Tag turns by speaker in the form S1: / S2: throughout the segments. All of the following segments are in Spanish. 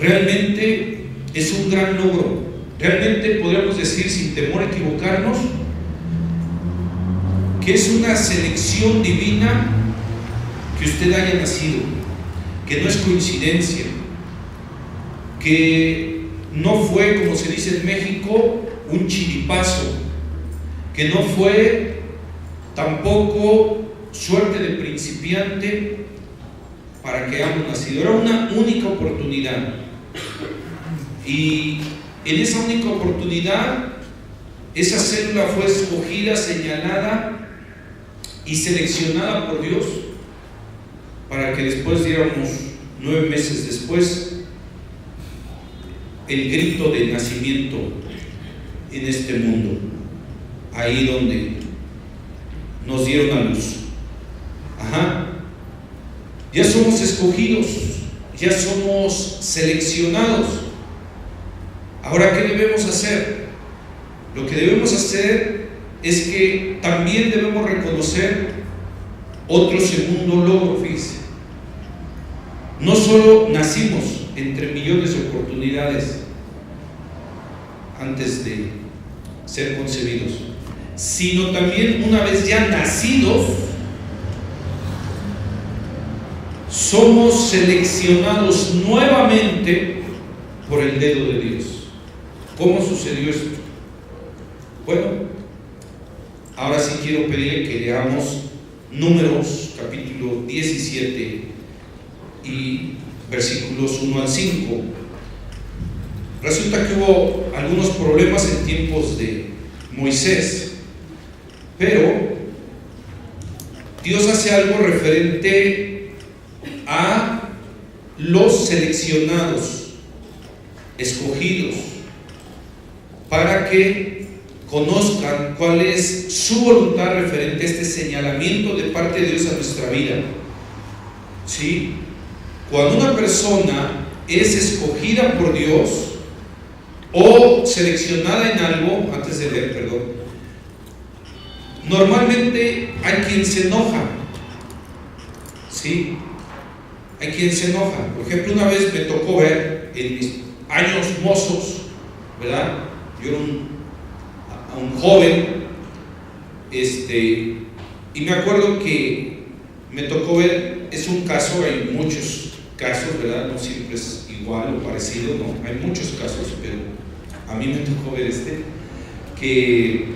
S1: realmente es un gran logro. Realmente podríamos decir, sin temor a equivocarnos, que es una selección divina que usted haya nacido, que no es coincidencia, que no fue, como se dice en México, un chiripazo, que no fue tampoco suerte de principiante para que hayamos nacido. Era una única oportunidad, y en esa única oportunidad esa célula fue escogida, señalada y seleccionada por Dios para que después diéramos 9 meses después el grito de nacimiento en este mundo, ahí donde nos dieron a luz. Ya somos escogidos, ya somos seleccionados. Ahora, ¿qué debemos hacer? Lo que debemos hacer es que también debemos reconocer otro segundo logro. Fíjense, no solo nacimos entre millones de oportunidades antes de ser concebidos, sino también una vez ya nacidos, somos seleccionados nuevamente por el dedo de Dios. ¿Cómo sucedió esto? Bueno, ahora sí quiero pedirle que leamos Números capítulo 17 y versículos 1 al 5. Resulta que hubo algunos problemas en tiempos de Moisés, pero Dios hace algo referente a los seleccionados, escogidos, para que conozcan cuál es su voluntad referente a este señalamiento de parte de Dios a nuestra vida. ¿Sí? Cuando una persona es escogida por Dios o seleccionada en algo, antes de leer, perdón, normalmente hay quien se enoja. ¿Sí? Hay quien se enoja. Por ejemplo, una vez me tocó ver en mis años mozos, ¿verdad? Yo era un joven, y me acuerdo que me tocó ver, es un caso, hay muchos casos, ¿verdad? No siempre es igual o parecido, ¿no? Hay muchos casos, pero a mí me tocó ver que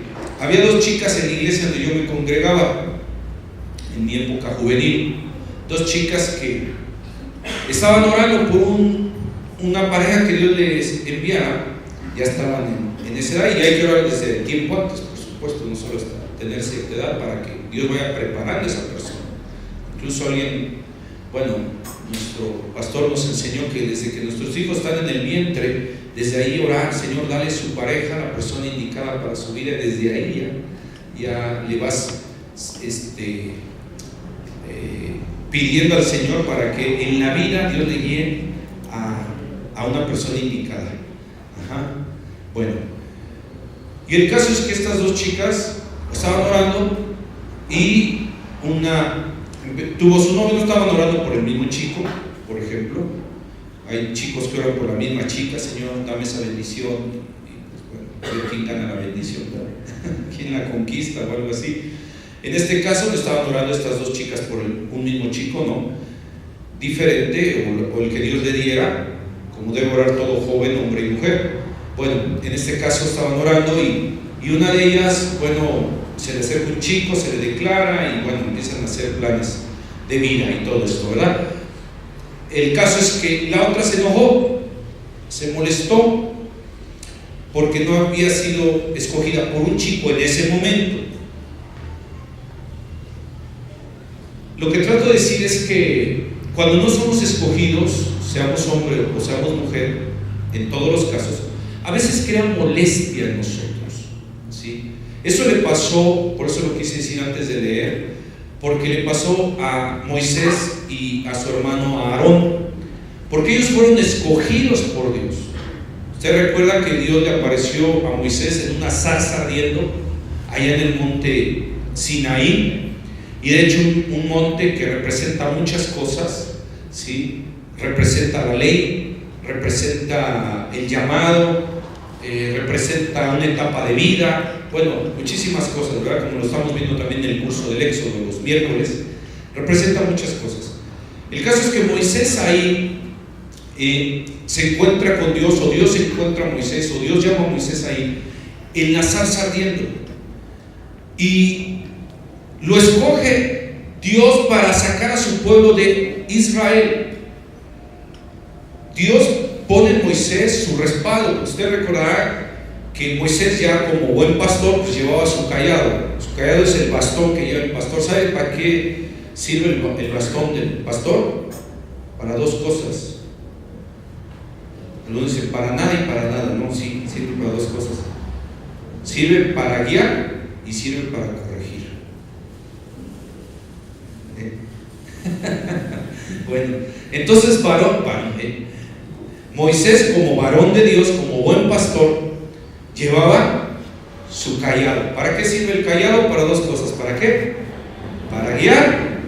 S1: había 2 chicas en la iglesia donde yo me congregaba en mi época juvenil, 2 chicas que estaban orando por una pareja que Dios les enviara. Ya estaban en esa edad, y hay que orar desde tiempo antes, por supuesto, no solo hasta tener cierta edad, para que Dios vaya preparando a esa persona. Incluso nuestro pastor nos enseñó que desde que nuestros hijos están en el vientre, desde ahí orar: Señor, dale su pareja, la persona indicada para su vida. Desde ahí ya le vas pidiendo al Señor para que en la vida Dios le guíe a una persona indicada. Bueno, y el caso es que estas 2 chicas estaban orando, y una tuvo su novio. No estaban orando por el mismo chico, por ejemplo. Hay chicos que oran por la misma chica: Señor, dame esa bendición. Y pues, ¿quién gana la bendición? ¿Quién la conquista o algo así? En este caso no estaban orando estas 2 chicas por un mismo chico, no, diferente, o el que Dios le diera, como debe orar todo joven, hombre y mujer. Bueno, en este caso estaban orando, y una de ellas, se le acerca un chico, se le declara, y empiezan a hacer planes de vida y todo esto, ¿verdad? El caso es que la otra se enojó, se molestó, porque no había sido escogida por un chico en ese momento. Lo que trato de decir es que cuando no somos escogidos, seamos hombre o seamos mujer, en todos los casos, a veces crea molestia en nosotros, ¿sí? Eso le pasó, por eso lo quise decir antes de leer, porque le pasó a Moisés y a su hermano Aarón, porque ellos fueron escogidos por Dios. Usted recuerda que Dios le apareció a Moisés en una zarza ardiendo allá en el monte Sinaí, y de hecho un monte que representa muchas cosas, ¿sí? Representa la ley, representa el llamado, representa una etapa de vida, bueno, muchísimas cosas, ¿verdad? Como lo estamos viendo también en el curso del Éxodo los miércoles, representa muchas cosas. El caso es que Moisés ahí se encuentra con Dios, o Dios se encuentra a Moisés, o Dios llama a Moisés ahí, en la zarza ardiendo. Y lo escoge Dios para sacar a su pueblo de Israel. Dios pone en Moisés su respaldo. Usted recordará que Moisés, ya como buen pastor, pues llevaba su cayado. Su cayado es el bastón que lleva el pastor. ¿Sabe para qué sirve el bastón del pastor? Para dos cosas. Algunos dicen para nada y para nada. No, sí, sirve para dos cosas. Sirve para guiar y sirve para corregir. Bueno, entonces Moisés, como varón de Dios, como buen pastor, llevaba su cayado. ¿Para qué sirve el cayado? Para dos cosas. ¿Para qué? Para guiar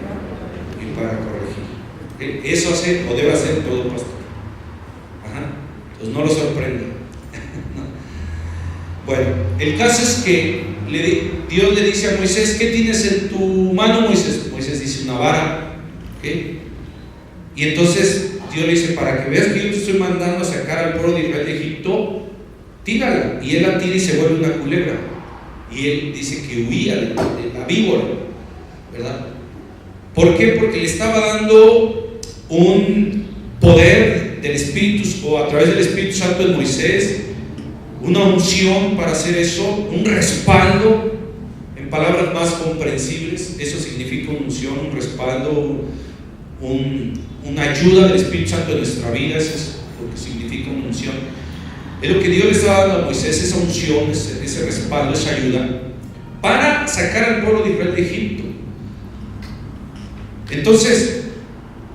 S1: y para corregir. Eso hace o debe hacer todo pastor. Entonces no lo sorprenda. Bueno, el caso es que Dios le dice a Moisés: ¿qué tienes en tu mano, Moisés? Moisés dice: una vara. ¿Okay? Y entonces Dios le dice: para que veas que yo te estoy mandando a sacar al pueblo de Israel de Egipto, tírala. Y él la tira y se vuelve una culebra. Y él dice que huía de la víbora, ¿verdad? ¿Por qué? Porque le estaba dando un poder del Espíritu, o a través del Espíritu Santo en Moisés, una unción para hacer eso, un respaldo, en palabras más comprensibles. Eso significa una unción, un respaldo, una ayuda del Espíritu Santo en nuestra vida. Eso es lo que significa una unción. Es lo que Dios le estaba dando a Moisés, esa unción, ese respaldo, esa ayuda, para sacar al pueblo de Israel de Egipto. Entonces,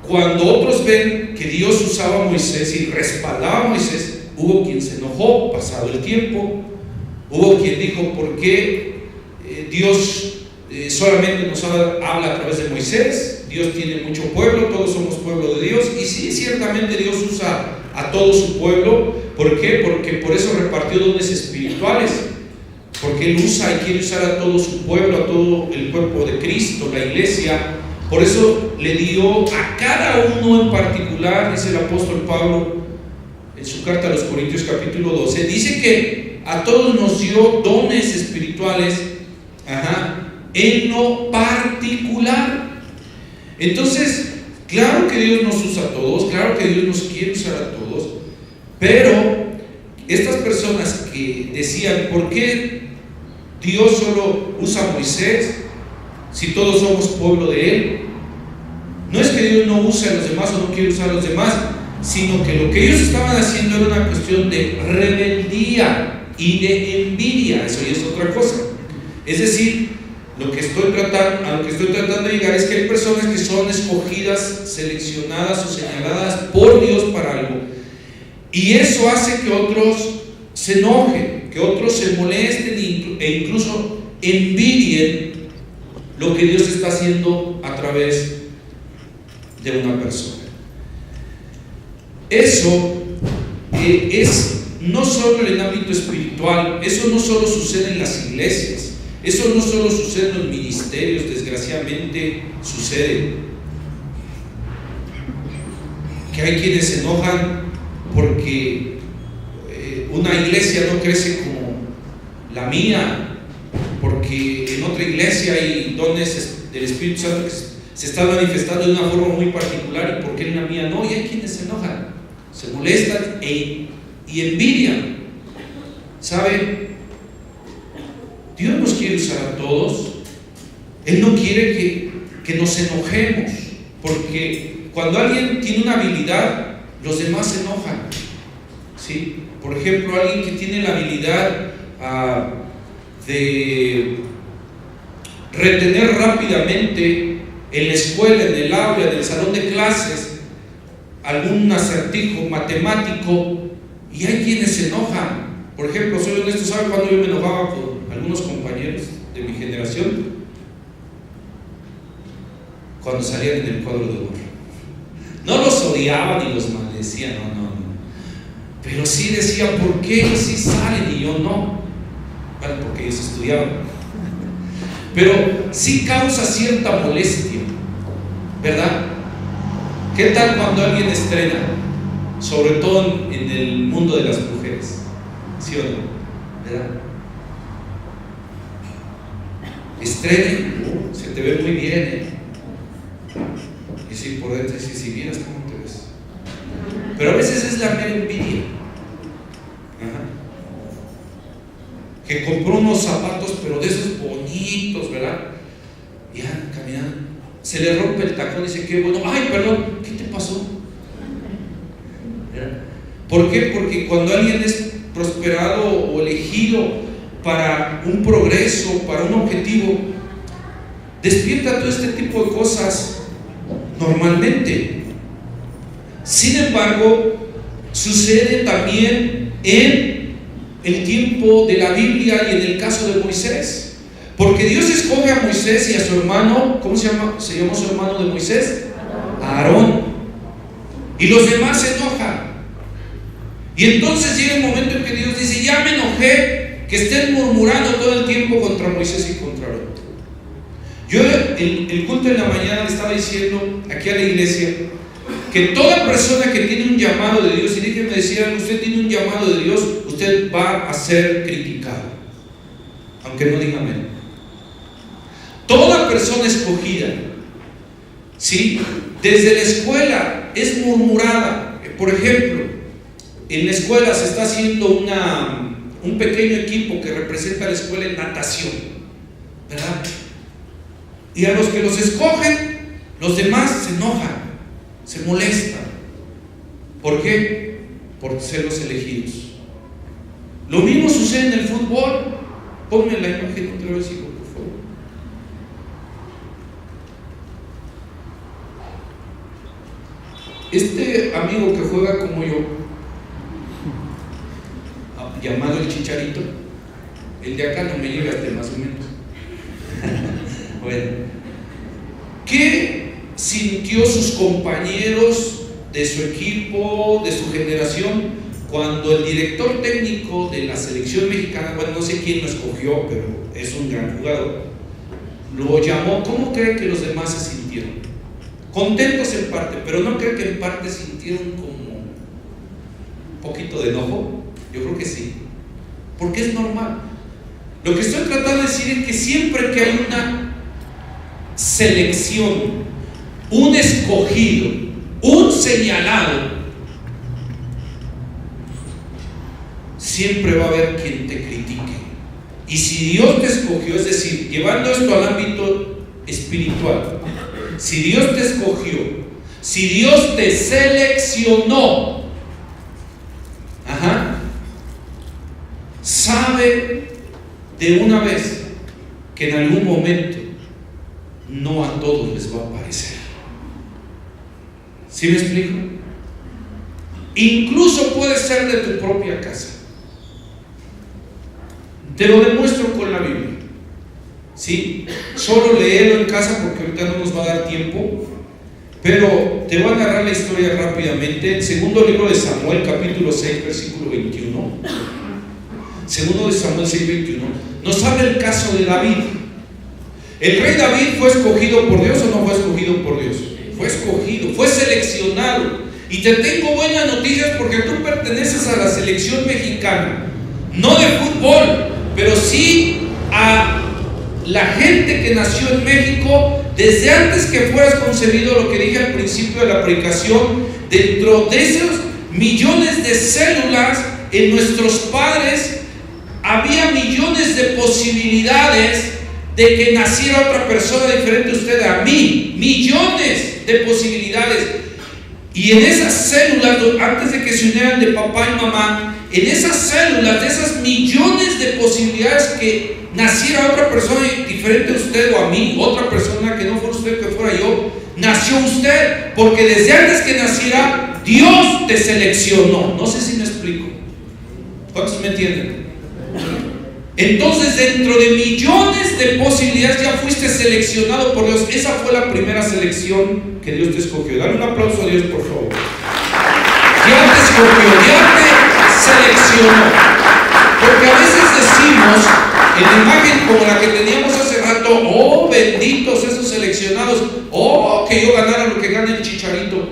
S1: cuando otros ven que Dios usaba a Moisés y respaldaba a Moisés, hubo quien se enojó, pasado el tiempo. Hubo quien dijo: ¿por qué Dios solamente nos habla a través de Moisés? Dios tiene mucho pueblo, todos somos pueblo de Dios. Y sí, ciertamente Dios usa a todo su pueblo. ¿Por qué? Porque por eso repartió dones espirituales, porque Él usa y quiere usar a todo su pueblo, a todo el cuerpo de Cristo, la iglesia. Por eso le dio a cada uno en particular, dice el apóstol Pablo en su carta a los Corintios capítulo 12, dice que a todos nos dio dones espirituales, en lo particular. Entonces, claro que Dios nos usa a todos, claro que Dios nos quiere usar a todos, pero estas personas que decían: ¿por qué Dios solo usa a Moisés si todos somos pueblo de Él? No es que Dios no use a los demás o no quiere usar a los demás, sino que lo que ellos estaban haciendo era una cuestión de rebeldía y de envidia. Eso ya es otra cosa. Es decir, a lo que estoy tratando de llegar es que hay personas que son escogidas, seleccionadas o señaladas por Dios para algo, y eso hace que otros se enojen, que otros se molesten e incluso envidien lo que Dios está haciendo a través de una persona. Eso es no solo en el ámbito espiritual, eso no solo sucede en las iglesias, eso no solo sucede en los ministerios, desgraciadamente sucede que hay quienes se enojan porque una iglesia no crece como la mía, porque en otra iglesia hay dones del Espíritu Santo que se están manifestando de una forma muy particular, y porque en la mía no. Y hay quienes se enojan, se molestan y envidian. ¿Sabe? Dios nos quiere usar a todos. Él no quiere que nos enojemos, porque cuando alguien tiene una habilidad, los demás se enojan, ¿sí? Por ejemplo, alguien que tiene la habilidad de retener rápidamente en la escuela, en el aula, en el salón de clases, algún acertijo matemático, y hay quienes se enojan. Por ejemplo, soy honesto, ¿sabe cuándo yo me enojaba con algunos compañeros de mi generación? Cuando salían en el cuadro de honor. No los odiaba ni los maldecía, no. Pero sí decía, ¿por qué ellos sí salen y yo no? Bueno, porque ellos estudiaban. Pero sí causa cierta molestia, ¿verdad? ¿Qué tal cuando alguien estrena? Sobre todo en el mundo de las mujeres, ¿sí o no? ¿Verdad? Estrena, se te ve muy bien, ¿eh? Y si por dentro, si vieras cómo te ves. Pero a veces es la mera envidia. Ajá. Que compró unos zapatos, pero de esos bonitos, ¿verdad? Y ya caminando, se le rompe el tacón y dice, qué bueno. Ay, perdón, ¿qué te pasó? ¿Verdad? ¿Por qué? Porque cuando alguien es prosperado o elegido para un progreso, para un objetivo, despierta todo este tipo de cosas normalmente. Sin embargo, sucede también en el tiempo de la Biblia y en el caso de Moisés, porque Dios escoge a Moisés y a su hermano. ¿Cómo se llama? ¿Se llamó su hermano de Moisés? Aarón. Y los demás se enojan. Y entonces llega el momento en que Dios dice, ya me enojé que estén murmurando todo el tiempo contra Moisés y contra Aarón. Yo el culto de la mañana le estaba diciendo aquí a la iglesia que toda persona que tiene un llamado de Dios, y déjenme decir, usted tiene un llamado de Dios, usted va a ser criticado, aunque no diga amén. Toda persona escogida, ¿sí?, desde la escuela es murmurada. Por ejemplo, en la escuela se está haciendo un pequeño equipo que representa a la escuela en natación, ¿verdad? Y a los que los escogen, los demás se enojan, se molestan. ¿Por qué? Por ser los elegidos. Lo mismo sucede en el fútbol. Ponme la imagen otra vez, hijo, por favor. Este amigo que juega como yo, llamado el Chicharito, el de acá no me llega hasta más o menos. Bueno, ¿qué sintió sus compañeros de su equipo, de su generación, cuando el director técnico de la selección mexicana, bueno, no sé quién lo escogió, pero es un gran jugador, lo llamó? ¿Cómo cree que los demás se sintieron? Contentos en parte, pero ¿no cree que en parte sintieron como un poquito de enojo? Yo creo que sí, porque es normal. Lo que estoy tratando de decir es que siempre que hay una selección, un escogido, un señalado, siempre va a haber quien te critique. Y si Dios te escogió, es decir, llevando esto al ámbito espiritual, si Dios te escogió, si Dios te seleccionó, sabe de una vez que en algún momento no a todos les va a parecer. ¿Sí me explico? Incluso puede ser de tu propia casa. Te lo demuestro con la Biblia. ¿Sí? Solo léelo en casa porque ahorita no nos va a dar tiempo, pero te voy a narrar la historia rápidamente. Segundo libro de Samuel, capítulo 6, versículo 21. Segundo de Samuel 6, 21. Nos habla el caso de David. ¿El rey David fue escogido por Dios o no fue escogido por Dios? Fue escogido, fue seleccionado. Y te tengo buenas noticias porque tú perteneces a la selección mexicana. No de fútbol, pero sí a la gente que nació en México desde antes que fueras concebido. Lo que dije al principio de la predicación, dentro de esos millones de células en nuestros padres había millones de posibilidades de que naciera otra persona diferente a usted, a mí. Millones de posibilidades. Y en esas células, antes de que se unieran de papá y mamá, en esas células, de esas millones de posibilidades que naciera otra persona diferente a usted o a mí, otra persona que no fuera usted, que fuera yo, nació usted, porque desde antes que naciera, Dios te seleccionó. No sé si me explico. ¿Cuántos me entienden? Entonces, dentro de millones de posibilidades ya fuiste seleccionado por Dios. Esa fue la primera selección que Dios te escogió. Dale un aplauso a Dios, por favor. Ya te escogió, seleccionó. Porque a veces decimos, en la imagen como la que teníamos hace rato, oh, benditos esos seleccionados, oh, que yo ganara lo que gana el Chicharito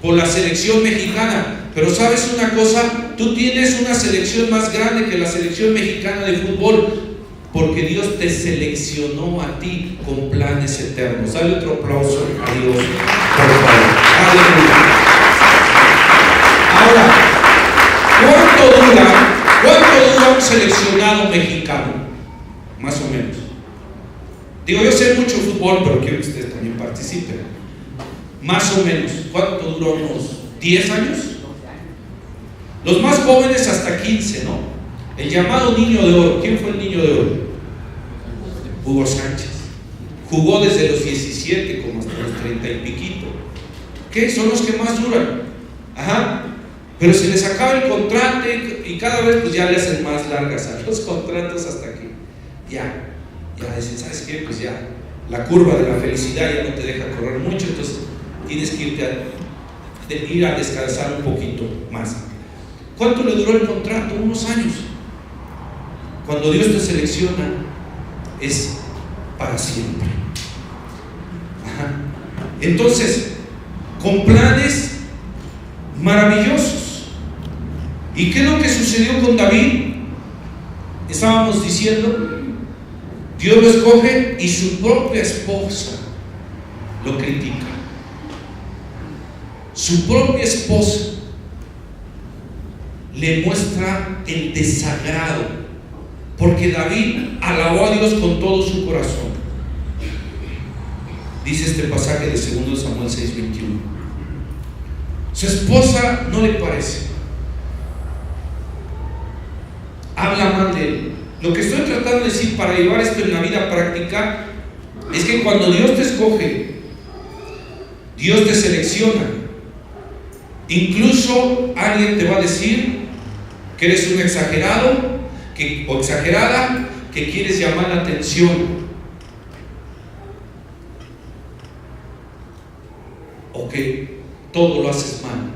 S1: por la selección mexicana. Pero sabes una cosa, tú tienes una selección más grande que la selección mexicana de fútbol, porque Dios te seleccionó a ti con planes eternos. Dale otro aplauso a Dios, por favor. Aleluya. Ahora, ¿cuánto dura un seleccionado mexicano? Más o menos. Digo, yo sé mucho fútbol, pero quiero que ustedes también participen. Más o menos. ¿Cuánto dura? ¿Unos 10 años? Los más jóvenes hasta 15, ¿no? El llamado niño de oro. ¿Quién fue el niño de oro? Hugo Sánchez. Jugó desde los 17 como hasta los 30 y piquito. ¿Qué? Son los que más duran. Ajá. Pero se les acaba el contrato y cada vez pues ya le hacen más largas a los contratos hasta que ya dicen, ¿sabes qué? Pues ya la curva de la felicidad ya no te deja correr mucho, entonces tienes que ir a descansar un poquito más. ¿Cuánto le duró el contrato? Unos años. Cuando Dios te selecciona es para siempre. Ajá. Entonces, con planes maravillosos. ¿Y qué es lo que sucedió con David? Estábamos diciendo, Dios lo escoge y su propia esposa lo critica. Su propia esposa le muestra el desagrado, porque David alabó a Dios con todo su corazón. Dice este pasaje de 2 Samuel 6:21. Su esposa no le parece, habla mal de él. Lo que estoy tratando de decir para llevar esto en la vida práctica es que cuando Dios te escoge, Dios te selecciona. Incluso alguien te va a decir que eres un exagerado o exagerada, que quieres llamar la atención. O que todo lo haces mal.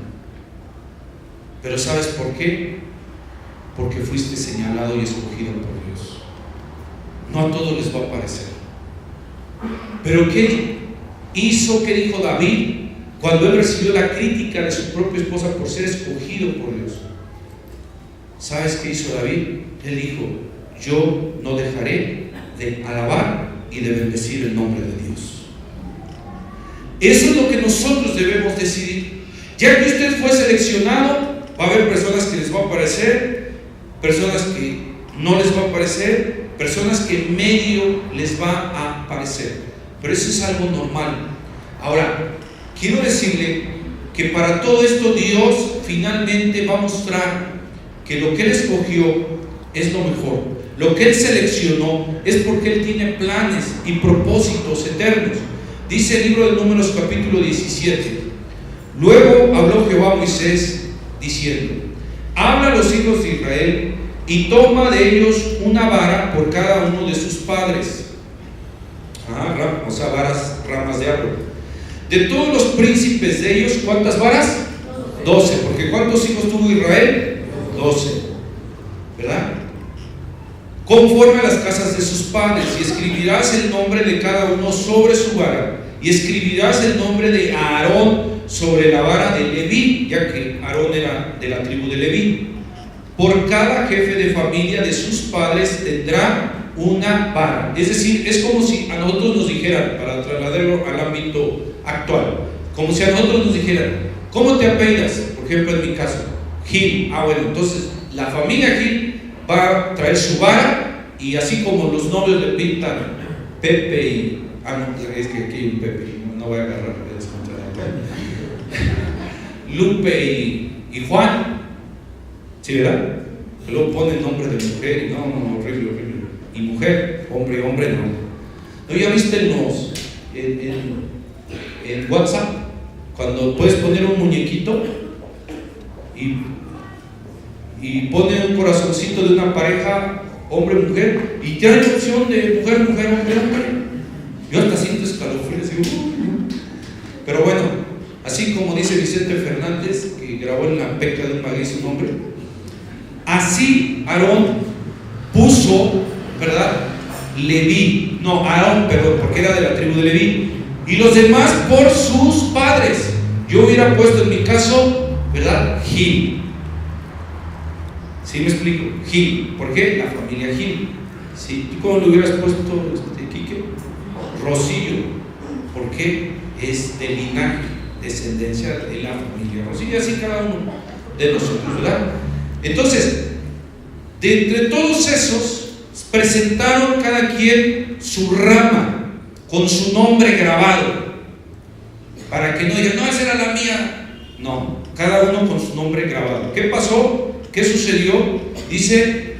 S1: Pero ¿sabes por qué? Porque fuiste señalado y escogido por Dios. No a todos les va a parecer. Pero ¿qué hizo? ¿Qué dijo David cuando él recibió la crítica de su propia esposa por ser escogido por Dios? ¿Sabes qué hizo David? Él dijo, yo no dejaré de alabar y de bendecir el nombre de Dios. Eso es lo que nosotros debemos decidir. Ya que usted fue seleccionado, va a haber personas que les va a parecer, personas que no les va a parecer, personas que en medio les va a parecer. Pero eso es algo normal. Ahora, quiero decirle que para todo esto Dios finalmente va a mostrar que lo que Él escogió es lo mejor. Lo que Él seleccionó es porque Él tiene planes y propósitos eternos. Dice el libro de Números capítulo 17. Luego habló Jehová a Moisés diciendo, habla a los hijos de Israel y toma de ellos una vara por cada uno de sus padres. O sea, ramas de árbol. De todos los príncipes de ellos, ¿cuántas varas? 12, porque ¿cuántos hijos tuvo Israel? 12, ¿verdad? Conforme a las casas de sus padres, y escribirás el nombre de cada uno sobre su vara, y escribirás el nombre de Aarón sobre la vara de Leví, ya que Aarón era de la tribu de Leví. Por cada jefe de familia de sus padres tendrá una vara. Es decir, es como si a nosotros nos dijeran, para trasladarlo al ámbito actual, como si a nosotros nos dijeran, ¿cómo te apellidas? Por ejemplo, en mi caso, Gil. Bueno, entonces la familia Gil va a traer su vara, y así como los novios le pintan Pepe y... no, es que aquí hay un Pepe, no voy a agarrar Lupe y Juan, ¿sí, verdad? Luego ponen nombre de mujer y no, horrible. Y mujer, hombre, no. ¿No ya viste en WhatsApp cuando puedes poner un muñequito y pone un corazoncito de una pareja, hombre-mujer, y te hay opción de mujer, hombre? Yo hasta siento escalofríos, digo, pero bueno, así así como dice Vicente Fernández, que grabó en la peca de un maguey su nombre, así Aarón puso, ¿verdad? Aarón, perdón, porque era de la tribu de Leví, y los demás por sus padres. Yo hubiera puesto en mi caso, ¿verdad? Gil. ¿Sí me explico? Gil. ¿Por qué? La familia Gil. ¿Sí? ¿Tú cómo le hubieras puesto, Quique? Rosillo. ¿Por qué? Es de linaje, descendencia de la familia Rosillo, así cada uno de nosotros, ¿verdad? Entonces, de entre todos esos, presentaron cada quien su rama con su nombre grabado, para que no digan, no, esa era la mía. No, cada uno con su nombre grabado. ¿Qué pasó? ¿Qué sucedió? Dice,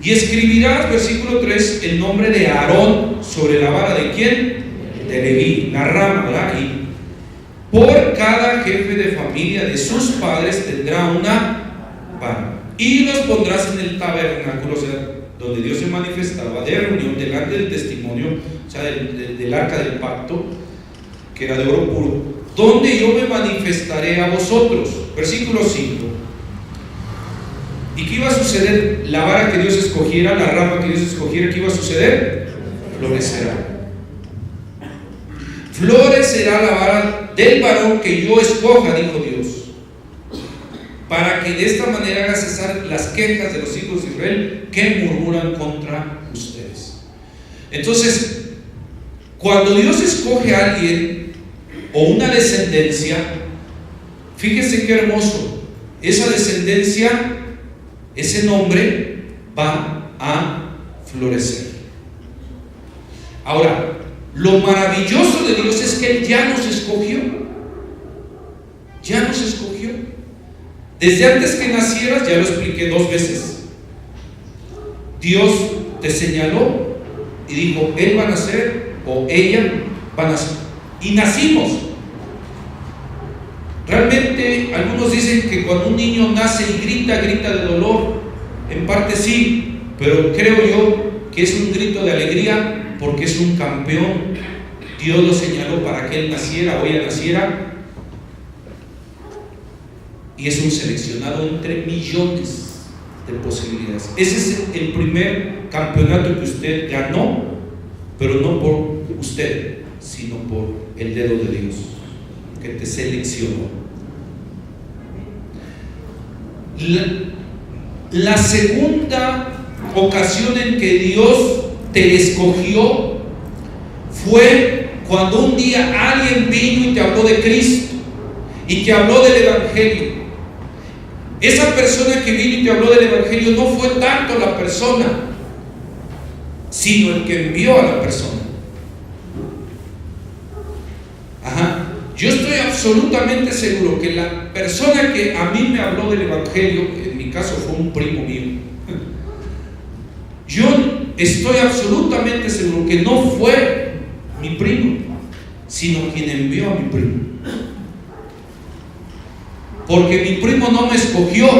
S1: y escribirás, versículo 3, el nombre de Aarón sobre la vara de ¿quién? De Leví, la rama, ¿verdad? Y por cada jefe de familia de sus padres tendrá una vara. Y los pondrás en el tabernáculo, o sea, donde Dios se manifestaba, de reunión, delante del testimonio, o sea, del arca del pacto, que era de oro puro, donde yo me manifestaré a vosotros. Versículo 5. ¿Y qué iba a suceder? La vara que Dios escogiera, la rama que Dios escogiera, ¿qué iba a suceder? Florecerá. Florecerá la vara del varón que yo escoja, dijo Dios, para que de esta manera haga cesar las quejas de los hijos de Israel que murmuran contra ustedes. Entonces, cuando Dios escoge a alguien o una descendencia, fíjese qué hermoso, esa descendencia, ese nombre va a florecer. Ahora, lo maravilloso de Dios es que Él ya nos escogió. Ya nos escogió. Desde antes que nacieras, ya lo expliqué 2 veces. Dios te señaló y dijo, Él va a nacer o ella va a nacer. Y nacimos. Realmente algunos dicen que cuando un niño nace y grita de dolor. En parte sí, pero creo yo que es un grito de alegría, porque es un campeón. Dios lo señaló para que él naciera o ella naciera, y es un seleccionado entre millones de posibilidades. Ese es el primer campeonato que usted ganó, pero no por usted, sino por el dedo de Dios que te seleccionó. La segunda ocasión en que Dios te escogió fue cuando un día alguien vino y te habló de Cristo y te habló del Evangelio. Esa persona que vino y te habló del Evangelio no fue tanto la persona, sino el que envió a la persona. Yo estoy absolutamente seguro que la persona que a mí me habló del Evangelio, en mi caso fue un primo mío, yo estoy absolutamente seguro que no fue mi primo, sino quien envió a mi primo. Porque mi primo no me escogió,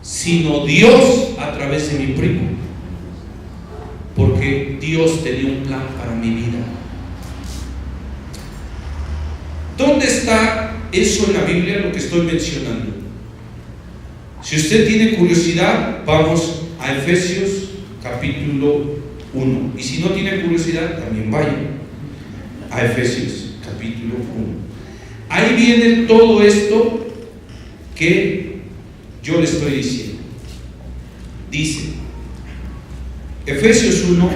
S1: sino Dios a través de mi primo. Porque Dios tenía un plan para mi vida. ¿Dónde está eso en la Biblia, lo que estoy mencionando? Si usted tiene curiosidad, vamos a Efesios capítulo 1. Y si no tiene curiosidad, también vaya a Efesios capítulo 1. Ahí viene todo esto que yo le estoy diciendo. Dice Efesios 1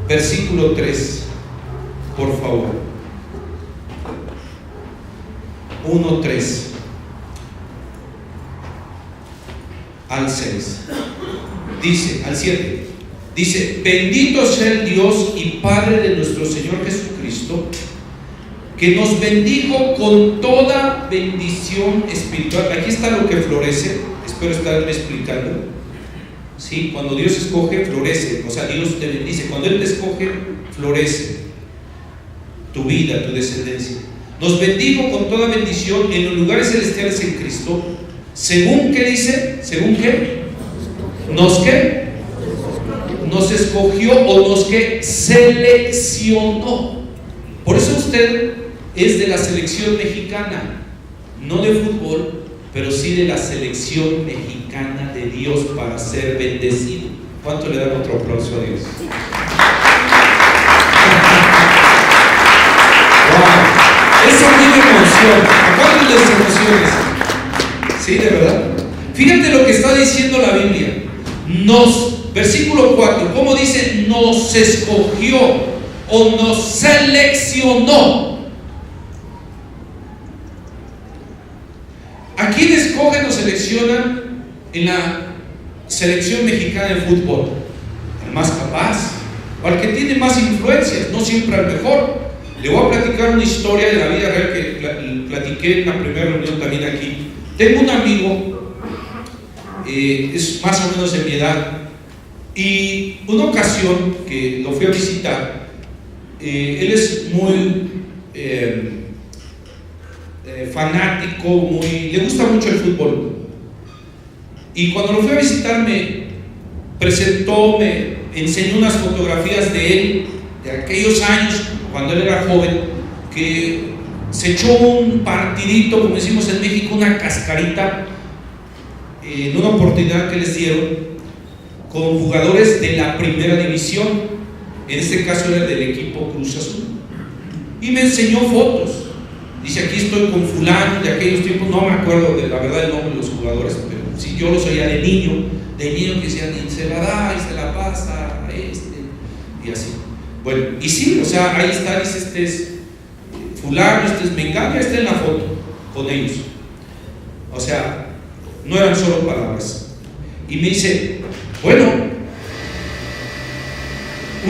S1: versículo 3, por favor. 1:3 al 6. Dice, al 7. Dice, bendito sea el Dios y Padre de nuestro Señor Jesucristo, que nos bendijo con toda bendición espiritual. Aquí está lo que florece. Espero estarme explicando. ¿Sí? Cuando Dios escoge, florece. O sea, Dios te bendice. Cuando Él te escoge, florece tu vida, tu descendencia. Nos bendijo con toda bendición en los lugares celestiales en Cristo. ¿Según qué dice? ¿Según qué? ¿Qué? Nos escogió o nos que seleccionó. Por eso usted es de la selección mexicana, no de fútbol, pero sí de la selección mexicana de Dios para ser bendecido. ¿Cuánto le dan otro aplauso a Dios? ¡Wow! Eso a mí me emociona. ¿A cuántos les emociona? Sí, de verdad. Fíjate lo que está diciendo la Biblia. Versículo 4, ¿cómo dice? Nos escogió o nos seleccionó. ¿A quién escogen o seleccionan en la selección mexicana de fútbol? Al más capaz o al que tiene más influencias, no siempre al mejor. Le voy a platicar una historia de la vida real que platiqué en la primera reunión también aquí. Tengo un amigo, es más o menos de mi edad, y una ocasión que lo fui a visitar, él es muy fanático, le gusta mucho el fútbol, y cuando lo fui a visitar me presentó, me enseñó unas fotografías de él, de aquellos años cuando él era joven, que se echó un partidito, como decimos en México, una cascarita, en una oportunidad que les dieron con jugadores de la primera división. En este caso era del equipo Cruz Azul, y me enseñó fotos. Dice: aquí estoy con fulano de aquellos tiempos. No me acuerdo de la verdad el nombre de los jugadores, pero sí, yo los oía de niño que decían: y se la da, y se la pasa a y así. Bueno, y sí, o sea, ahí está, dice: este es fulano, este es mengano, este en la foto con ellos. O sea, no eran solo palabras. Y me dice: bueno,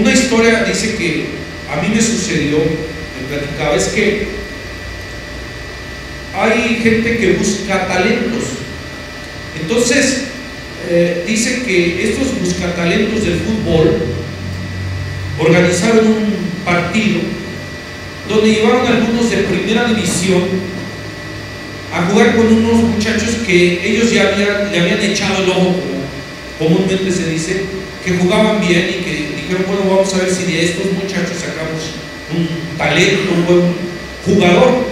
S1: una historia, dice, que a mí me sucedió, me platicaba, es que hay gente que busca talentos. Entonces, dice que estos buscatalentos del fútbol organizaron un partido donde llevaron a algunos de primera división a jugar con unos muchachos que ellos ya le habían echado el ojo, como comúnmente se dice, que jugaban bien, y que dijeron: bueno, vamos a ver si de estos muchachos sacamos un talento, un buen jugador,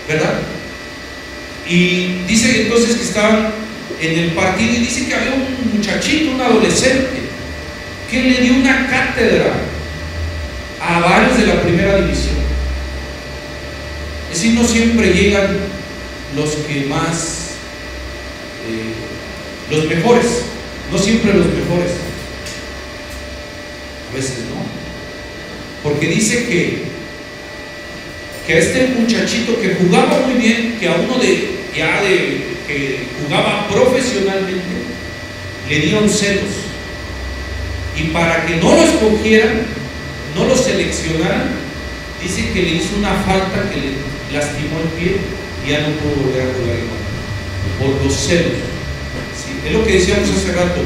S1: ¿verdad? Y dice entonces que estaban en el partido, y dice que había un muchachito, un adolescente, que le dio una cátedra a varios de la primera división. Es decir, no siempre llegan los que más, los mejores, no siempre los mejores, a veces no, porque dice que a este muchachito que jugaba muy bien, que a uno que jugaba profesionalmente, le dieron celos, y para que no lo escogieran, no lo seleccionaran, dice que le hizo una falta que le lastimó el pie y ya no pudo volver a jugar igual, por los celos. ¿Sí? Es lo que decíamos hace rato: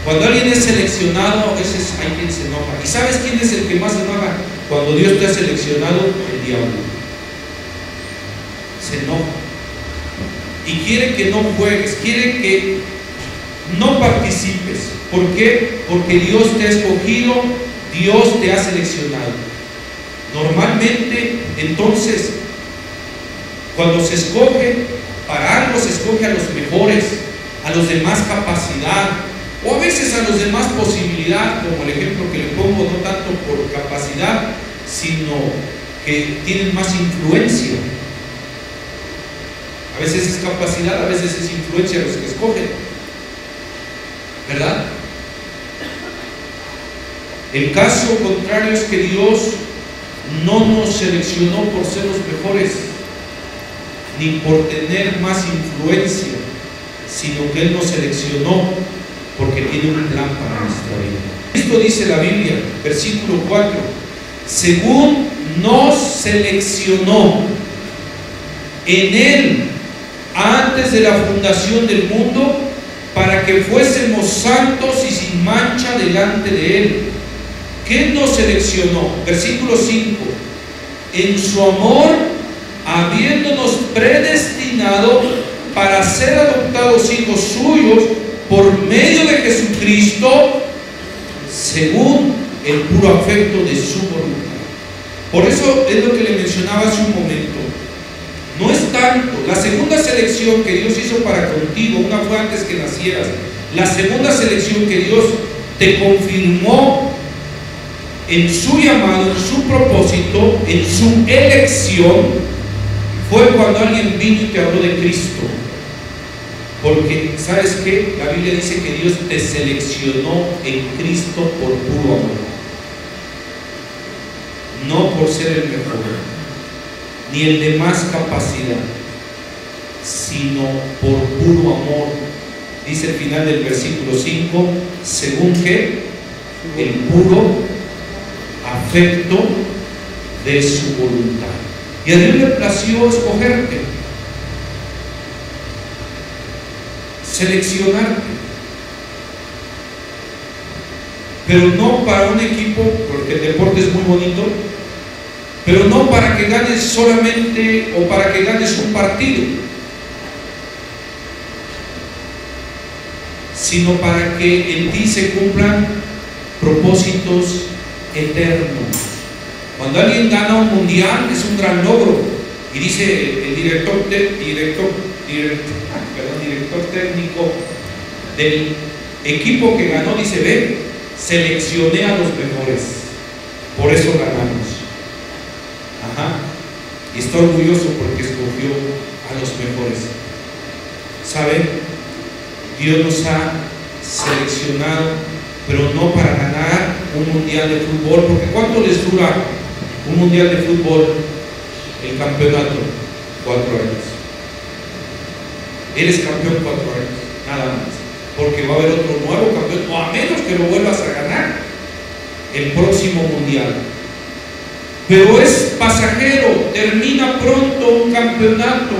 S1: cuando alguien es seleccionado, a veces hay quien se enoja. ¿Y sabes quién es el que más se enoja? Cuando Dios te ha seleccionado, el diablo. Se enoja y quiere que no juegues, quiere que no participes. ¿Por qué? Porque Dios te ha escogido, Dios te ha seleccionado. Normalmente, entonces, cuando se escoge para algo, se escoge a los mejores, a los de más capacidad, o a veces a los de más posibilidad, como el ejemplo que le pongo, no tanto por capacidad, sino que tienen más influencia. A veces es capacidad, a veces es influencia los que escogen, ¿verdad? El caso contrario es que Dios no nos seleccionó por ser los mejores, ni por tener más influencia, sino que Él nos seleccionó porque tiene un plan para nuestra vida. Esto dice la Biblia, versículo 4: según nos seleccionó en Él antes de la fundación del mundo, para que fuésemos santos y sin mancha delante de Él. ¿Quién nos seleccionó? Versículo 5: en su amor, habiéndonos predestinado para ser adoptados hijos suyos por medio de Jesucristo, según el puro afecto de su voluntad. Por eso es lo que le mencionaba hace un momento. No es tanto la segunda selección que Dios hizo para contigo, una fue antes que nacieras. La segunda selección que Dios te confirmó en su llamado, en su propósito, en su elección, fue cuando alguien vino y te habló de Cristo. Porque, ¿sabes qué? La Biblia dice que Dios te seleccionó en Cristo por puro amor. No por ser el mejor, ni el de más capacidad, sino por puro amor. Dice el final del versículo 5, según que el puro afecto de su voluntad. Y a Dios le plació escogerte, seleccionarte, pero no para un equipo, porque el deporte es muy bonito, pero no para que ganes solamente o para que ganes un partido, sino para que en ti se cumplan propósitos eternos. Cuando alguien gana un mundial es un gran logro, y dice el director técnico del equipo que ganó, dice: ve, seleccioné a los mejores, por eso ganamos. Y está orgulloso porque escogió a los mejores. ¿Sabe? Dios nos ha seleccionado, pero no para ganar un mundial de fútbol, porque ¿cuánto les dura un mundial de fútbol, el campeonato? 4 años. Eres campeón 4 años, nada más, porque va a haber otro nuevo campeón, o a menos que lo vuelvas a ganar el próximo mundial. Pero es pasajero, termina pronto un campeonato,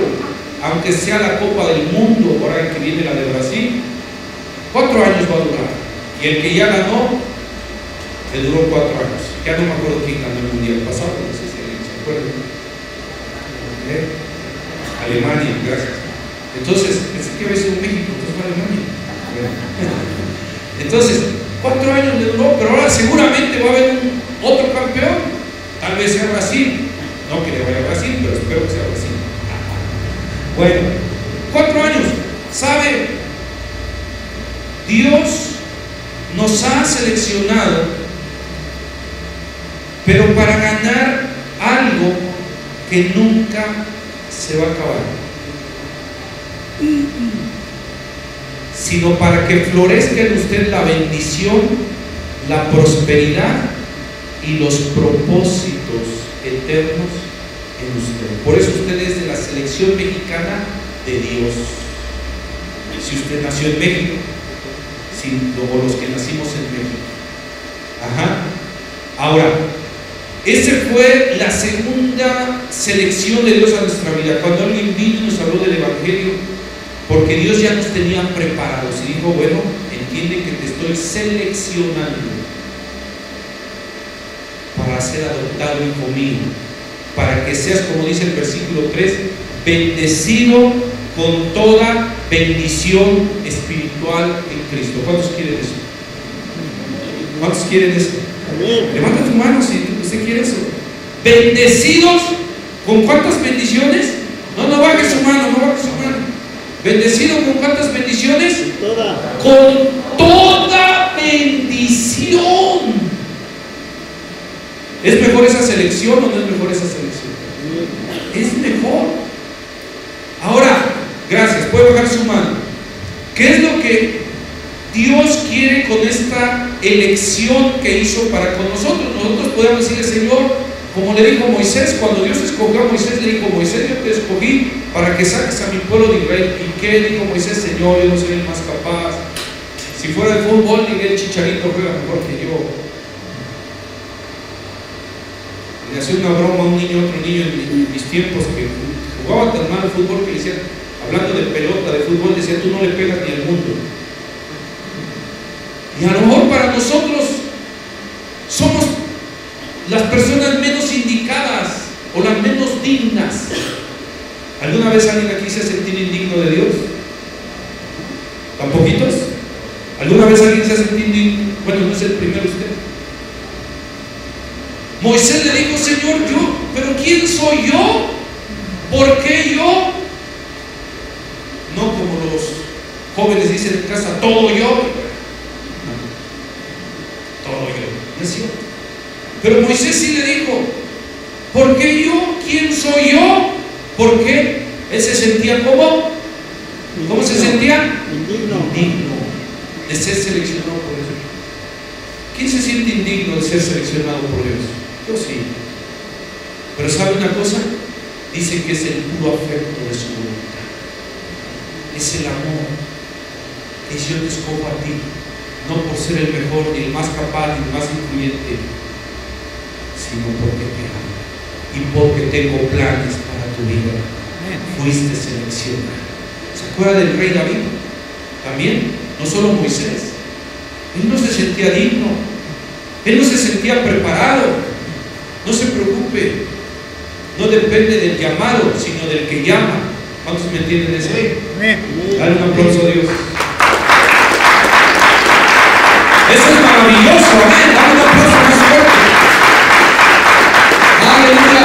S1: aunque sea la Copa del Mundo, ahora que viene la de Brasil, 4 años va a durar. Y el que ya ganó, le duró 4 años. Ya no me acuerdo quién ganó el mundial pasado, no sé si alguien se acuerda. Alemania, gracias. Entonces, pensé que había sido México, entonces fue Alemania. Entonces, 4 años le duró, pero ahora seguramente va a haber otro campeón. Tal vez sea Brasil, no que le vaya a Brasil, pero espero que sea Brasil. Bueno, 4 años. ¿Sabe? Dios nos ha seleccionado, pero para ganar algo que nunca se va a acabar, sino para que florezca en usted la bendición, la prosperidad y los propósitos eternos en usted. Por eso usted es de la selección mexicana de Dios. Si usted nació en México, o los que nacimos en México. Ahora, esa fue la segunda selección de Dios a nuestra vida. Cuando alguien vino y nos habló del Evangelio, porque Dios ya nos tenía preparados y dijo: bueno, entiende que te estoy seleccionando para ser adoptado hijo mío, para que seas, como dice el versículo 3, bendecido con toda bendición espiritual en Cristo. ¿Cuántos quieren eso? ¿Cuántos quieren eso? Levanta tu mano si usted quiere eso. Bendecidos con ¿cuántas bendiciones? No baje su mano, no baje su mano. Bendecido con ¿cuántas bendiciones? Con toda bendición. ¿Es mejor esa selección o no es mejor esa selección? Es mejor. Ahora, gracias, puede bajar su mano. ¿Qué es lo que Dios quiere con esta elección que hizo para con nosotros? Nosotros podemos decirle: Señor, como le dijo Moisés, cuando Dios escogió a Moisés, le dijo: Moisés, yo te escogí para que saques a mi pueblo de Israel. ¿Y qué dijo Moisés? Señor, yo no soy el más capaz. Si fuera el fútbol, el Chicharito juega mejor que yo. Le hacía una broma a un niño, otro niño en mis tiempos, que jugaba tan mal al fútbol que le decía, hablando de pelota, de fútbol, decía: tú no le pegas ni al mundo. Y a lo mejor para nosotros somos las personas menos indicadas o las menos dignas. ¿Alguna vez alguien aquí se ha sentido indigno de Dios? ¿Tan poquitos? ¿Alguna vez alguien se ha sentido indigno? Bueno, no es el primero usted. Moisés le dijo: Señor, pero ¿quién soy yo? ¿Por qué yo? No como los jóvenes dicen en casa: todo yo. Todo yo. ¿No es cierto? Pero Moisés sí le dijo: ¿por qué yo? ¿Quién soy yo? ¿Por qué? Él se sentía como, ¿cómo se sentía? Indigno de ser seleccionado por Dios. ¿Quién se siente indigno de ser seleccionado por Dios? Yo sí. Pero ¿sabe una cosa? Dice que es el puro afecto de su voluntad. Es el amor. Que yo te escojo a ti, no por ser el mejor, ni el más capaz, ni el más influyente, sino porque te amo y porque tengo planes para tu vida. Fuiste seleccionado. ¿Se acuerda del rey David? También, no solo Moisés. Él no se sentía digno, él no se sentía preparado. No se preocupe, no depende del llamado, sino del que llama. ¿Cuántos me entienden eso? Dale un aplauso a Dios. Eso es maravilloso, amén. Dale un aplauso más fuerte. Aleluya.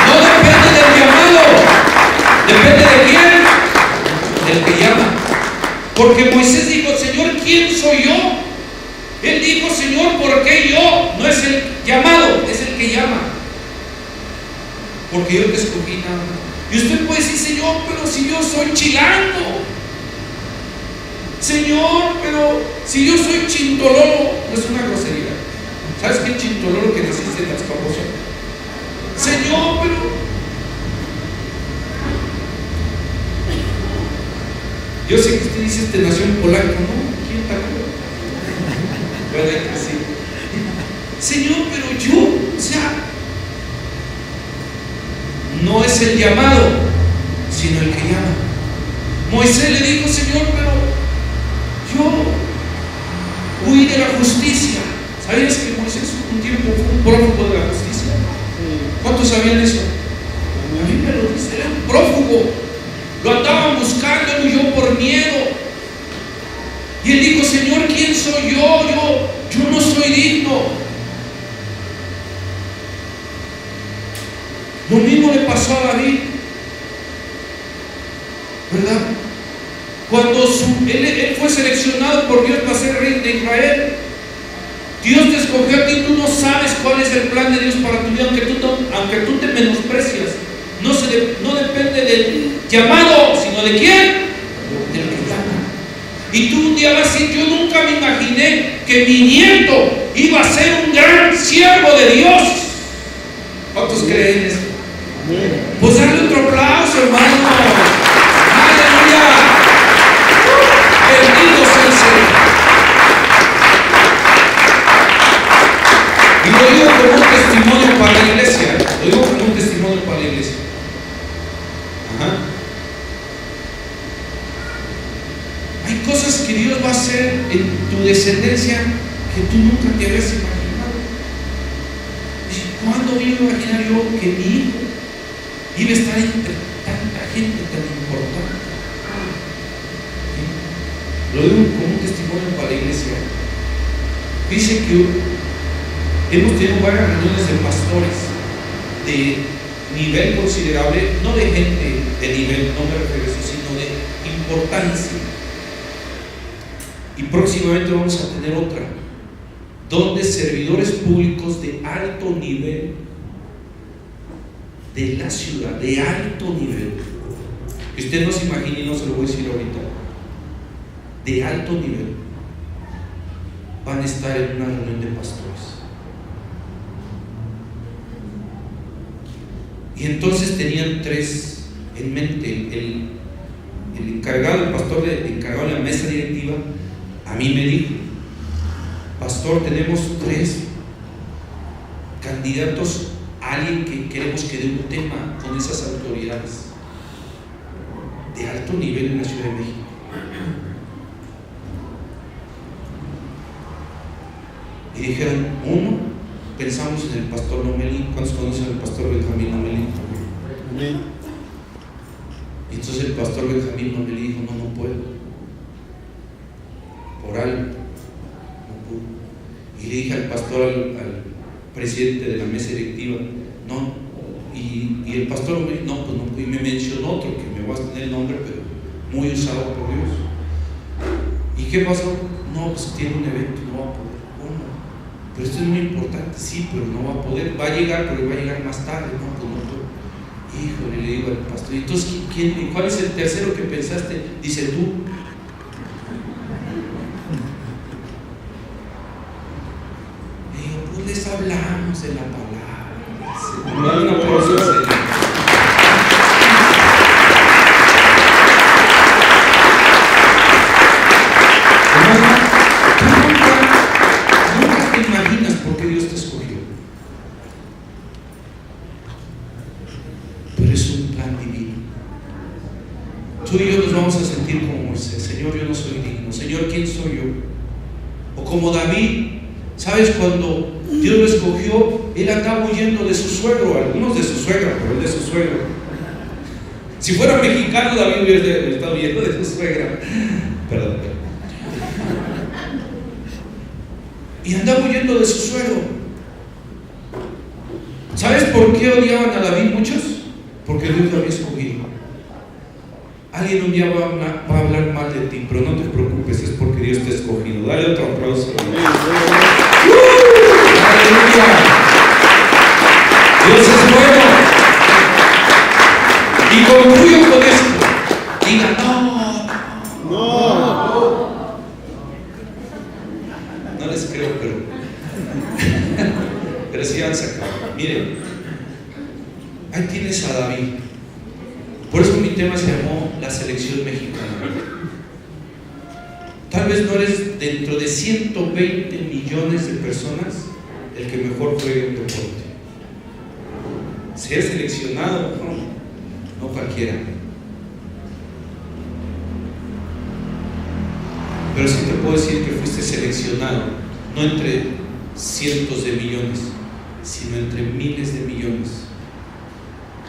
S1: No depende del llamado, depende de quién, del que llama. Porque Moisés dijo: Señor, ¿quién soy yo? Él dijo: Señor, ¿por qué yo? No es el llamado, es el que llama. Porque yo te escogí nada más. Y usted puede decir: Señor, pero si yo soy chilango. Señor, pero si yo soy chintololo. No es una grosería. ¿Sabes qué chintololo que naciste en las famosas? Señor, pero yo sé que usted dice: te nació en Polanco. No, ¿quién te acuerda? ¿Verdad que sí? Señor, pero yo, o sea, no es el llamado, sino el que llama. Moisés le dijo: Señor, pero yo huí de la justicia. ¿Sabías que Moisés un tiempo fue un prófugo de la justicia? ¿Cuántos sabían eso? A mí me lo dice, era un prófugo. Lo andaban buscando, él huyó por miedo. Y él dijo: Señor, ¿quién soy yo? Yo no soy digno. Lo mismo le pasó a David, ¿verdad? Cuando él fue seleccionado por Dios para ser rey de Israel, Dios te escogió a ti. Tú no sabes cuál es el plan de Dios para tu vida, aunque tú te menosprecias. No depende del llamado, sino de quién, del que llama. Y tú un día vas a decir: yo nunca me imaginé que mi nieto iba a ser un gran siervo de Dios. ¿Cuántos creen eso? Pues dale otro aplauso, hermano. Aleluya. Bendito sea el Señor. Y lo digo como un testimonio para la iglesia. Lo digo como un testimonio para la iglesia. Ajá. Hay cosas que Dios va a hacer en tu descendencia que tú nunca te habías imaginado. ¿Cuándo me iba a imaginar yo que mi hijo iba a estar entre tanta gente tan importante? Lo digo como un testimonio para la iglesia. Dice que hemos tenido varias reuniones de pastores de nivel considerable, no de gente de nivel, no me refiero a eso, sino de importancia. Y próximamente vamos a tener otra, donde servidores públicos de alto nivel de la ciudad, de alto nivel, que usted no se imagine, y no se lo voy a decir ahorita, de alto nivel, van a estar en una reunión de pastores. Y entonces tenían tres en mente. El encargado, el pastor encargado de la mesa directiva, a mí me dijo: pastor, tenemos tres candidatos, alguien que queremos que dé un tema con esas autoridades de alto nivel en la Ciudad de México. Y dijeron: uno, pensamos en el pastor Lomelí. ¿Cuántos conocen al pastor Benjamín Lomelí? Y entonces el pastor Benjamín Lomelí dijo: no puedo, por algo no pudo. Y le dije al pastor, al presidente de la mesa directiva, no, y el pastor me dijo, no, y me mencionó otro que me voy a tener el nombre, pero muy usado por Dios. ¿Y qué pasó? No, pues tiene un evento, no va a poder. ¿Cómo? Pero esto es muy importante, sí, pero no va a poder, va a llegar, pero va a llegar más tarde, no, pues no puedo. Híjole, le digo al pastor, ¿y entonces cuál es el tercero que pensaste? Dice, tú. Le digo, pues les hablamos de la palabra. Me da un aplauso al Señor. Nunca te imaginas por qué Dios te escogió. Pero es un plan divino. Tú y yo nos vamos a sentir como Moisés. Señor, yo no soy digno. Señor, ¿quién soy yo? O como David. ¿Sabes? Cuando Dios lo escogió, él andaba huyendo de su suegro. Algunos de su suegra, pero él de su suegro. Si fuera mexicano, David hubiera estado huyendo de su suegra. Perdón. Y andaba huyendo de su suegro. ¿Sabes por qué odiaban a David muchos? Porque Dios lo había escogido. Alguien un día va a hablar mal de ti, pero no te preocupes, es porque Dios te ha escogido. Dale otro aplauso. ¡Aleluya! Dios es bueno. Y concluyo con esto. Diga, no les creo, pero sí han sacado. Miren, ahí tienes a David. Por eso mi tema se llamó la selección mexicana. Tal vez no eres dentro de 120 millones de personas el que mejor juegue un deporte. Ser seleccionado, no cualquiera. Pero sí te puedo decir que fuiste seleccionado, no entre cientos de millones, sino entre miles de millones,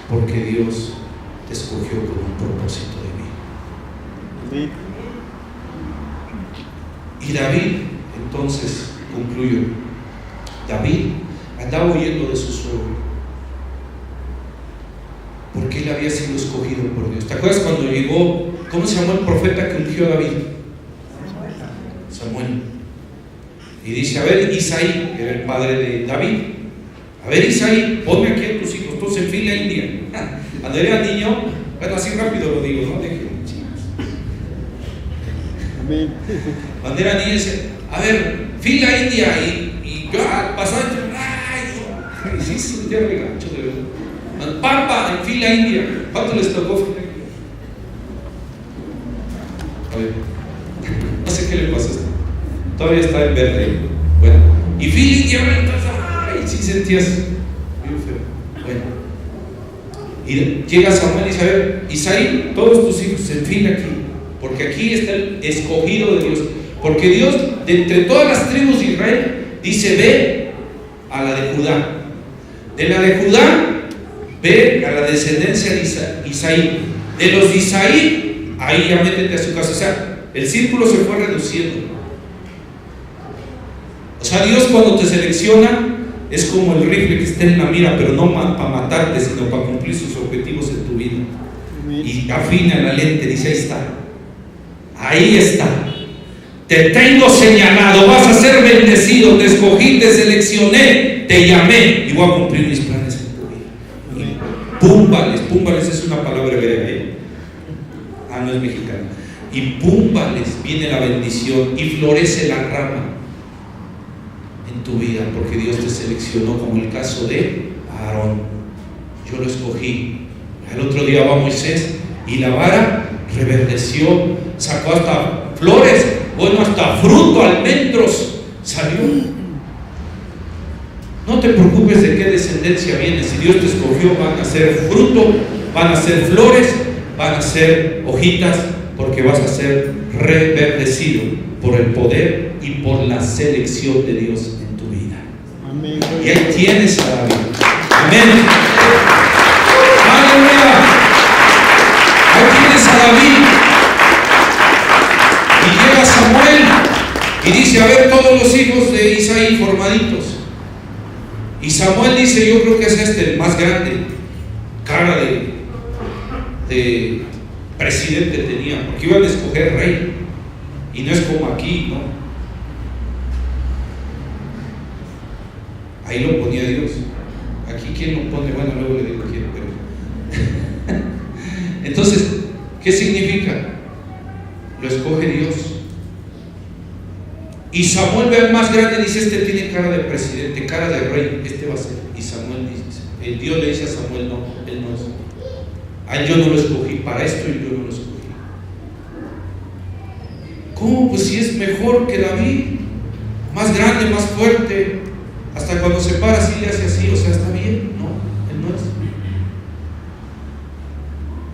S1: porque Dios te escogió con un propósito de vida. Y David, entonces, concluyo, David andaba huyendo de su suegro, porque él había sido escogido por Dios. ¿Te acuerdas cuando llegó, cómo se llamó el profeta que ungió a David? Samuel. Y dice, a ver, Isaí, que era el padre de David, a ver, Isaí, ponme aquí a tus hijos, todos en fila india. Cuando era niño, bueno, así rápido lo digo, ¿no? Cuando era niño, dice, a ver, fila india, y pasaba entre, ay, sí, ya me gancho de verdad. Pampa, en fila india. ¿Cuánto les tocó fila india? A ver, no sé qué le pasa a esto. Todavía está en verde. Bueno, y fila india, ay, sí sentías bien feo. Bueno, y llega Samuel y dice, a ver, Isaí, todos tus hijos en fila aquí, porque aquí está el escogido de Dios. Porque Dios, de entre todas las tribus de Israel, dice, ve a la de Judá. De la de Judá, ve a la descendencia de Isaí. De los de Isaí, ahí ya métete a su casa. O sea, el círculo se fue reduciendo. O sea, Dios cuando te selecciona es como el rifle que está en la mira, pero no para matarte, sino para cumplir sus objetivos en tu vida. Y afina la lente, dice, ahí está. Ahí está. Te tengo señalado, vas a ser bendecido, te escogí, te seleccioné, te llamé y voy a cumplir mis planes en tu vida. Púmbales es una palabra griega, ¿eh? No es mexicana. Y púmbales, viene la bendición y florece la rama en tu vida, porque Dios te seleccionó, como el caso de Aarón. Yo lo escogí. El otro día va Moisés y la vara reverdeció, sacó hasta flores, bueno, hasta fruto, almendros salió. No te preocupes de qué descendencia viene. Si Dios te escogió, van a ser fruto, van a ser flores, van a ser hojitas, porque vas a ser reverdecido por el poder y por la selección de Dios en tu vida. Amén. Y ahí tienes a David. Amén. Aleluya. Ahí tienes a David. Y llega Samuel y dice, a ver, todos los hijos de Isaí formaditos. Y Y Samuel dice, yo creo que es el más grande, cara de presidente tenía, porque iban a escoger rey, y no es como aquí, ¿no? Ahí lo ponía Dios. Aquí, ¿quién lo pone? Bueno, luego le digo quién, pero entonces, ¿qué significa? Lo escoge Dios. Y Samuel ve al más grande y dice, este tiene cara de presidente, cara de rey, este va a ser. Y Samuel dice, Dios le dice a Samuel, no, él no es. A él yo no lo escogí para esto y yo no lo escogí. ¿Cómo? Pues si es mejor que David, más grande, más fuerte. Hasta cuando se para así le hace así, o sea, está bien. No, él no es.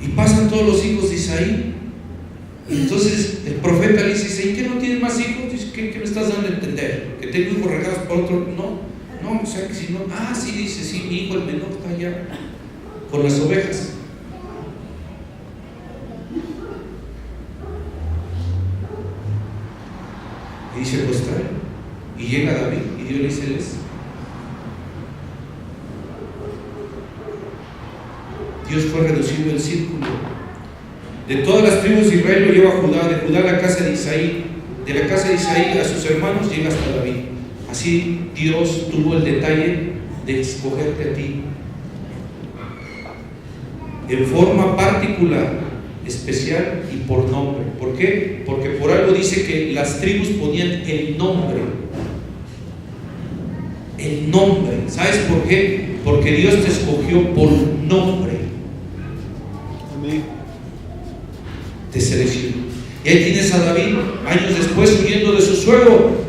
S1: Y pasan todos los hijos de Isaí. Entonces el profeta le dice, ¿y qué no tiene más hijos? Dice, ¿qué me estás dando a entender? ¿Que tengo hijos regados por otro? No, o sea que si no, sí, dice, sí, mi hijo el menor está allá con las ovejas. Y dice, pues trae. Y llega David y Dios le dice, él es. Dios fue reduciendo el círculo. De todas las tribus de Israel lo lleva a Judá, de Judá a la casa de Isaí, de la casa de Isaí a sus hermanos llega hasta David. Así Dios tuvo el detalle de escogerte a ti en forma particular, especial y por nombre. ¿Por qué? Porque por algo dice que las tribus ponían el nombre. El nombre. ¿Sabes por qué? Porque Dios te escogió por nombre. Amén. Te seleccionó. Y ahí tienes a David, años después, huyendo de su suegro.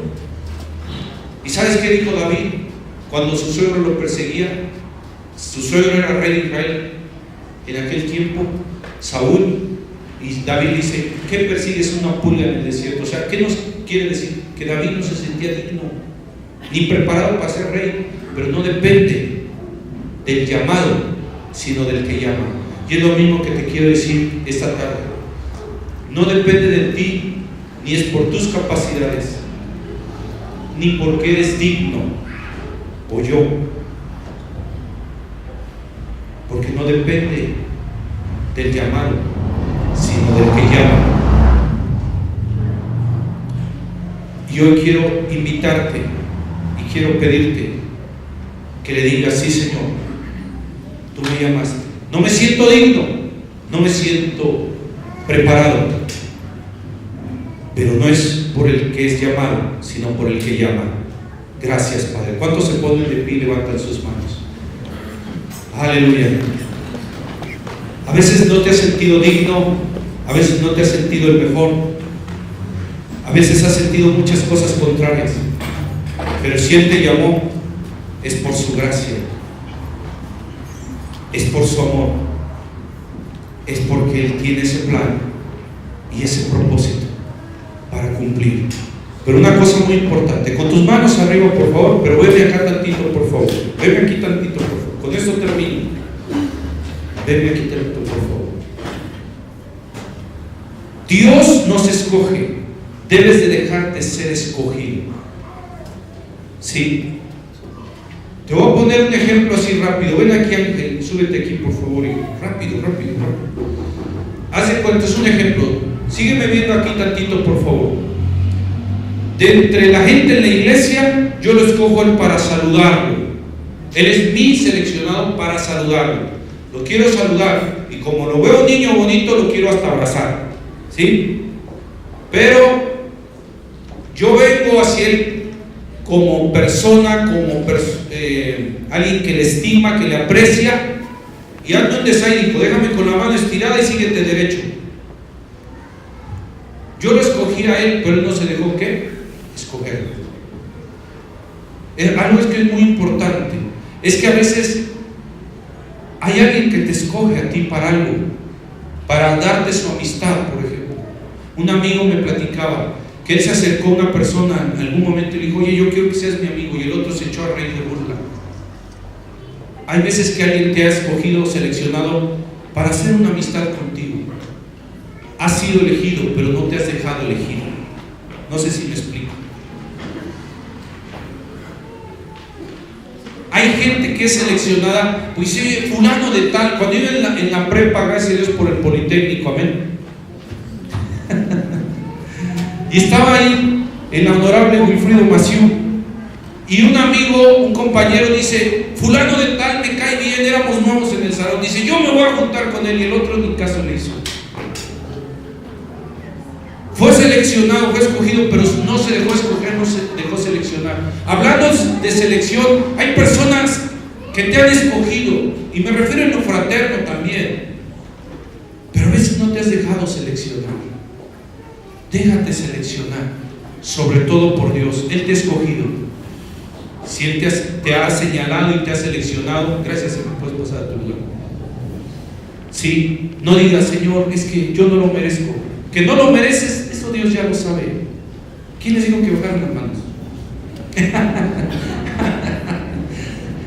S1: ¿Y sabes qué dijo David? Cuando su suegro lo perseguía, su suegro era rey de Israel en aquel tiempo, Saúl. Y David dice, ¿qué persigues una pulga en el desierto? O sea, ¿qué nos quiere decir? Que David no se sentía digno, ni preparado para ser rey, pero no depende del llamado, sino del que llama. Y es lo mismo que te quiero decir esta tarde. No depende de ti, ni es por tus capacidades, ni porque eres digno, o yo, porque no depende del llamado, sino del que llama. Y hoy quiero invitarte y quiero pedirte que le digas, sí, Señor, tú me llamaste. No me siento digno, no me siento preparado, pero no es por el que es llamado, sino por el que llama. Gracias, Padre. ¿Cuántos se ponen de pie y levantan sus manos? Aleluya. A veces no te has sentido digno, a veces no te has sentido el mejor, a veces has sentido muchas cosas contrarias, pero si Él te llamó, es por su gracia, es por su amor, es porque Él tiene ese plan y ese propósito para cumplir. Pero una cosa muy importante, con tus manos arriba, por favor, pero venme acá tantito, por favor. Venme aquí tantito, por favor. Con esto termino. Venme aquí tantito, por favor. Dios nos escoge. Debes de dejarte ser escogido. Sí. Te voy a poner un ejemplo así rápido. Ven aquí, Ángel, súbete aquí, por favor. Rápido. Haz de cuenta, es un ejemplo. Sígueme viendo aquí tantito, por favor. De entre la gente en la iglesia, yo lo escojo a él para saludarlo. Él es mi seleccionado para saludarlo. Lo quiero saludar y como lo veo un niño bonito, lo quiero hasta abrazar. ¿Sí? Pero yo vengo hacia él como persona, como alguien que le estima, que le aprecia, y ando en desaire, dijo, déjame con la mano estirada y síguete derecho. Yo lo escogí a él, pero él no se dejó ¿qué? Escoger. Algo es que es muy importante, es que a veces hay alguien que te escoge a ti para algo, para darte su amistad, por ejemplo. Un amigo me platicaba que él se acercó a una persona en algún momento y le dijo, oye, yo quiero que seas mi amigo, y el otro se echó a reír de burla. Hay veces que alguien te ha escogido, seleccionado para hacer una amistad contigo. Has sido elegido, pero no te has dejado elegir. No sé si me explico. Hay que es seleccionada, pues sí, fulano de tal, cuando iba en la prepa, gracias a Dios por el Politécnico, amén. Y estaba ahí el honorable Wilfrido Maciú, y un amigo, un compañero dice, fulano de tal me cae bien, éramos nuevos en el salón, dice, yo me voy a juntar con él, y el otro ni caso le hizo. Fue seleccionado, fue escogido, pero no se dejó escoger, no se dejó seleccionar. Hablando de selección, hay personas que te han escogido, y me refiero en lo fraterno también, pero a veces no te has dejado seleccionar. Déjate seleccionar, sobre todo por Dios. Él te ha escogido. Si Él te ha señalado y te ha seleccionado, gracias, me puedes pasar a tu lugar. Sí, no digas, Señor, es que yo no lo merezco. Que no lo mereces, eso Dios ya lo sabe. ¿Quién les dijo que bajaran las manos?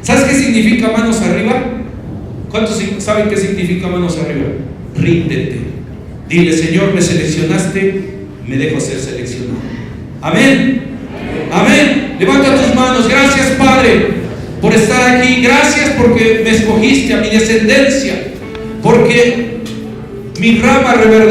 S1: ¿Sabes qué significa manos arriba? ¿Cuántos saben qué significa manos arriba? Ríndete. Dile, Señor, me seleccionaste, me dejo ser seleccionado. Amén. Amén. Levanta tus manos. Gracias, Padre, por estar aquí. Gracias porque me escogiste a mi descendencia, porque mi rama reverdece.